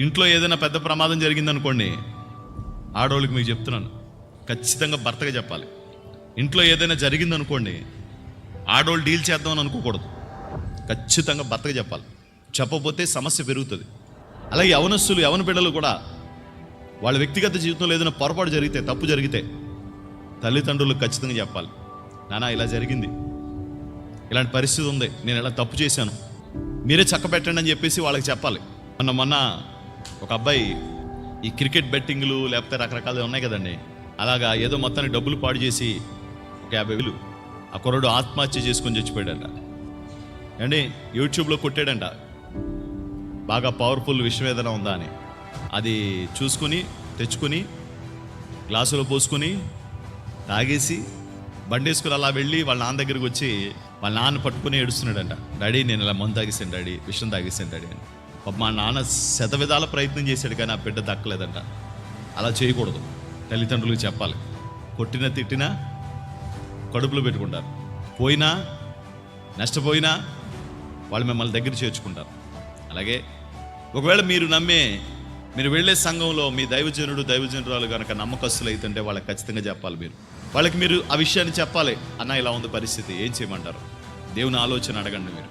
ఇంట్లో ఏదైనా పెద్ద ప్రమాదం జరిగిందనుకోండి, ఆడవాళ్ళకి మీకు చెప్తున్నాను, ఖచ్చితంగా భర్తగా చెప్పాలి. ఇంట్లో ఏదైనా జరిగిందనుకోండి, ఆడవాళ్ళు డీల్ చేద్దామని అనుకోకూడదు, ఖచ్చితంగా భర్తగా చెప్పాలి. చెప్పకపోతే సమస్య పెరుగుతుంది. అలాగే యవనస్తులు, యవన బిడ్డలు కూడా వాళ్ళ వ్యక్తిగత జీవితంలో ఏదైనా పొరపాటు జరిగితే, తప్పు జరిగితే తల్లిదండ్రులకు ఖచ్చితంగా చెప్పాలి. నాన్న ఇలా జరిగింది, ఇలాంటి పరిస్థితి ఉంది, నేను ఇలా తప్పు చేశాను, మీరే చక్కబెట్టండి అని చెప్పేసి వాళ్ళకి చెప్పాలి. మొన్న ఒక అబ్బాయి ఈ క్రికెట్ బెట్టింగ్లు లేకపోతే రకరకాలు ఉన్నాయి కదండి, అలాగా ఏదో మొత్తానికి డబ్బులు పాడు చేసి ఒక 50,000 ఆ కుర్రాడు ఆత్మహత్య చేసుకొని చచ్చిపోయాడంట అండి. యూట్యూబ్లో కొట్టాడంట, బాగా పవర్ఫుల్ విషయం ఏదైనా ఉందా అని. అది చూసుకుని తెచ్చుకుని గ్లాసులో పోసుకుని తాగేసి బండేసుకుని అలా వెళ్ళి వాళ్ళ నాన్న దగ్గరికి వచ్చి వాళ్ళ నాన్న పట్టుకుని ఏడుస్తున్నాడంట. డాడీ నేను ఇలా మందు తాగేసాను డాడీ, విషయం తాగేసాను డాడీ అని. మా నాన్న శతవిధాల ప్రయత్నం చేశాడు కానీ ఆ బిడ్డ దక్కలేదంట. అలా చేయకూడదు, తల్లిదండ్రులకు చెప్పాలి. కొట్టినా తిట్టినా కడుపులో పెట్టుకుంటారు, పోయినా నష్టపోయినా వాళ్ళు మిమ్మల్ని దగ్గర చేర్చుకుంటారు. అలాగే ఒకవేళ మీరు వెళ్ళే సంఘంలో మీ దైవజనురాలు కనుక నమ్మకస్తులు అవుతుంటే వాళ్ళకి ఖచ్చితంగా చెప్పాలి. వాళ్ళకి మీరు ఆ విషయాన్ని చెప్పాలి. అన్న ఇలా ఉంది పరిస్థితి, ఏం చేయమంటారు? దేవుని ఆలోచన అడగండి మీరు.